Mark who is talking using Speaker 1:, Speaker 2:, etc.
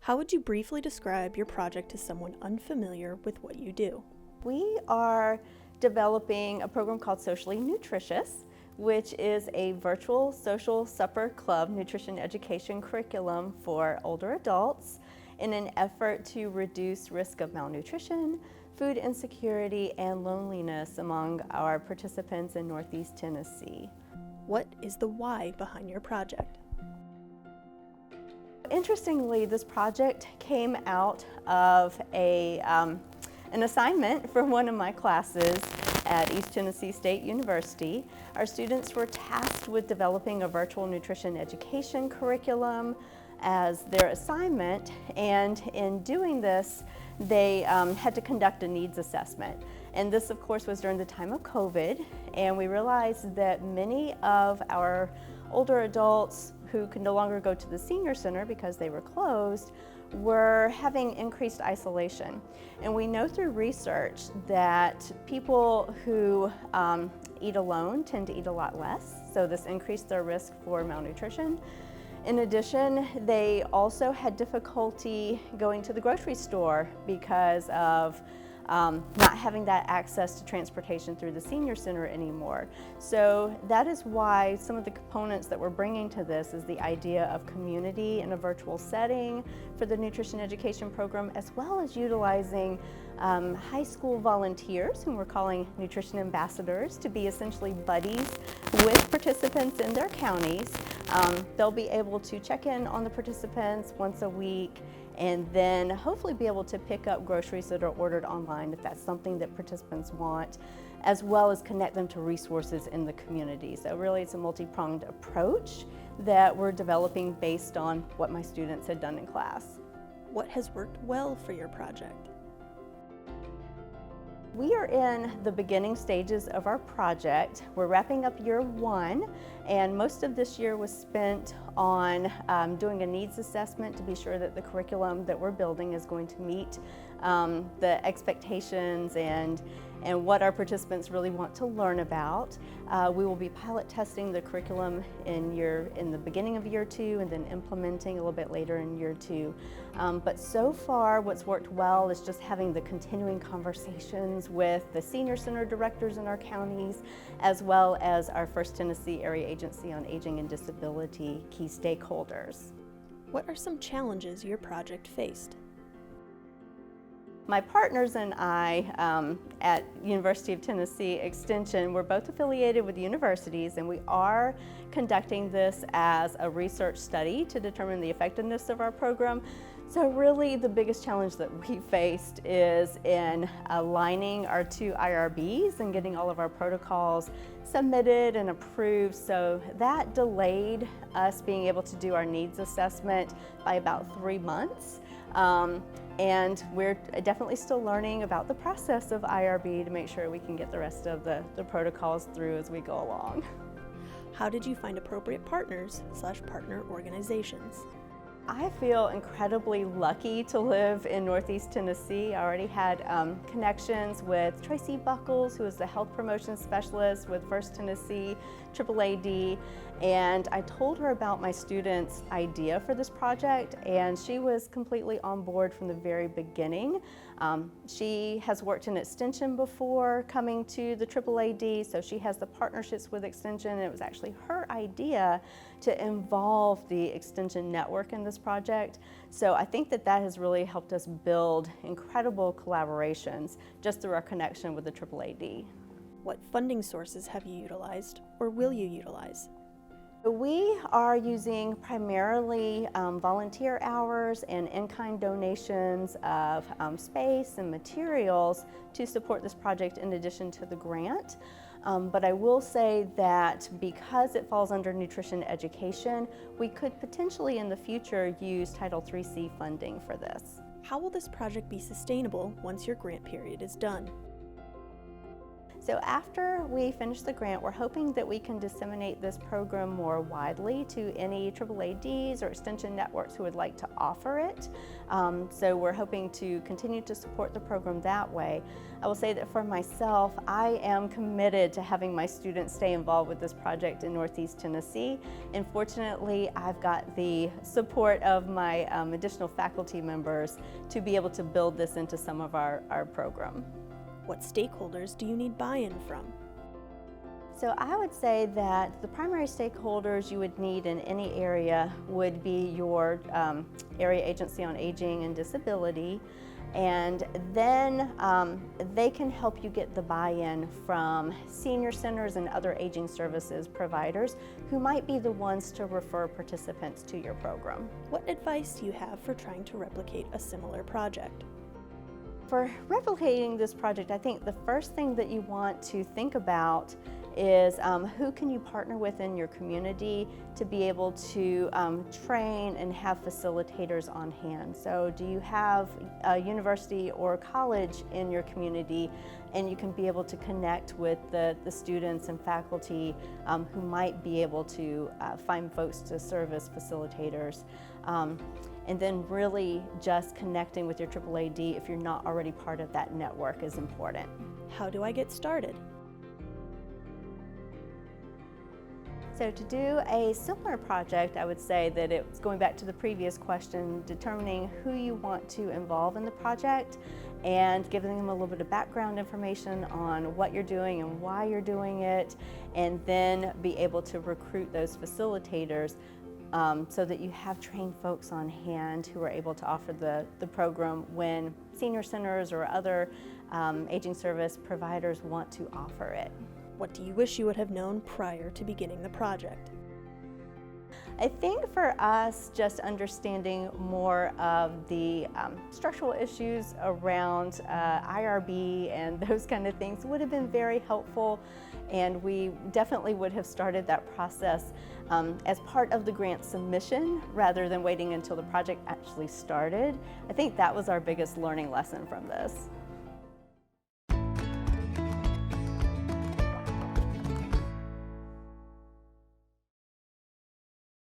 Speaker 1: How would you briefly describe your project to someone unfamiliar with what you do?
Speaker 2: We are developing a program called Socially Nutritious, which is a virtual social supper club nutrition education curriculum for older adults in an effort to reduce risk of malnutrition, food insecurity, and loneliness among our participants in Northeast Tennessee.
Speaker 1: What is the why behind your project?
Speaker 2: Interestingly, this project came out of an assignment for one of my classes at East Tennessee State University. Our students were tasked with developing a virtual nutrition education curriculum as their assignment, and in doing this, they had to conduct a needs assessment. And this, of course, was during the time of COVID, and we realized that many of our older adults who could no longer go to the senior center because they were closed were having increased isolation. And we know through research that people who eat alone tend to eat a lot less, so this increased their risk for malnutrition. In addition, they also had difficulty going to the grocery store because of not having that access to transportation through the senior center anymore. So that is why some of the components that we're bringing to this is the idea of community in a virtual setting for the nutrition education program, as well as utilizing high school volunteers, whom we're calling nutrition ambassadors, to be essentially buddies with participants in their counties. They'll be able to check in on the participants once a week, and then hopefully be able to pick up groceries that are ordered online if that's something that participants want, as well as connect them to resources in the community. So really it's a multi-pronged approach that we're developing based on what my students had done in class.
Speaker 1: What has worked well for your project?
Speaker 2: We are in the beginning stages of our project. We're wrapping up year one, and most of this year was spent on doing a needs assessment to be sure that the curriculum that we're building is going to meet the expectations and what our participants really want to learn about. We will be pilot testing the curriculum in the beginning of year two, and then implementing a little bit later in year two. But so far, what's worked well is just having the continuing conversations with the senior center directors in our counties, as well as our First Tennessee Area Agency on Aging and Disability key stakeholders.
Speaker 1: What are some challenges your project faced?
Speaker 2: My partners and I at University of Tennessee Extension, we're both affiliated with universities, and we are conducting this as a research study to determine the effectiveness of our program. So really the biggest challenge that we faced is in aligning our two IRBs and getting all of our protocols submitted and approved. So that delayed us being able to do our needs assessment by about 3 months. And we're definitely still learning about the process of IRB to make sure we can get the rest of the protocols through as we go along.
Speaker 1: How did you find appropriate partners/partner organizations?
Speaker 2: I feel incredibly lucky to live in Northeast Tennessee. I already had connections with Tracy Buckles, who is the health promotion specialist with First Tennessee AAAD, and I told her about my students' idea for this project, and she was completely on board from the very beginning. She has worked in Extension before coming to the AAAD, so she has the partnerships with Extension, and it was actually her idea to involve the Extension network in this project. So I think that has really helped us build incredible collaborations just through our connection with the AAAD.
Speaker 1: What funding sources have you utilized or will you utilize?
Speaker 2: We are using primarily volunteer hours and in-kind donations of space and materials to support this project in addition to the grant. But I will say that because it falls under nutrition education, we could potentially in the future use Title IIIC funding for this.
Speaker 1: How will this project be sustainable once your grant period is done?
Speaker 2: So after we finish the grant, we're hoping that we can disseminate this program more widely to any AAADs or extension networks who would like to offer it. So we're hoping to continue to support the program that way. I will say that for myself, I am committed to having my students stay involved with this project in Northeast Tennessee. And fortunately, I've got the support of my additional faculty members to be able to build this into some of our program.
Speaker 1: What stakeholders do you need buy-in from?
Speaker 2: So I would say that the primary stakeholders you would need in any area would be your area agency on aging and disability, and then they can help you get the buy-in from senior centers and other aging services providers who might be the ones to refer participants to your program.
Speaker 1: What advice do you have for trying to replicate a similar project?
Speaker 2: For replicating this project, I think the first thing that you want to think about is who can you partner with in your community to be able to train and have facilitators on hand. So do you have a university or college in your community, and you can be able to connect with the students and faculty who might be able to find folks to serve as facilitators. And then really just connecting with your AAAD if you're not already part of that network is important.
Speaker 1: How do I get started?
Speaker 2: So to do a similar project, I would say that it's going back to the previous question, determining who you want to involve in the project and giving them a little bit of background information on what you're doing and why you're doing it, and then be able to recruit those facilitators so that you have trained folks on hand who are able to offer the program when senior centers or other aging service providers want to offer it.
Speaker 1: What do you wish you would have known prior to beginning the project?
Speaker 2: I think for us, just understanding more of the structural issues around IRB and those kind of things would have been very helpful, and we definitely would have started that process as part of the grant submission rather than waiting until the project actually started. I think that was our biggest learning lesson from this.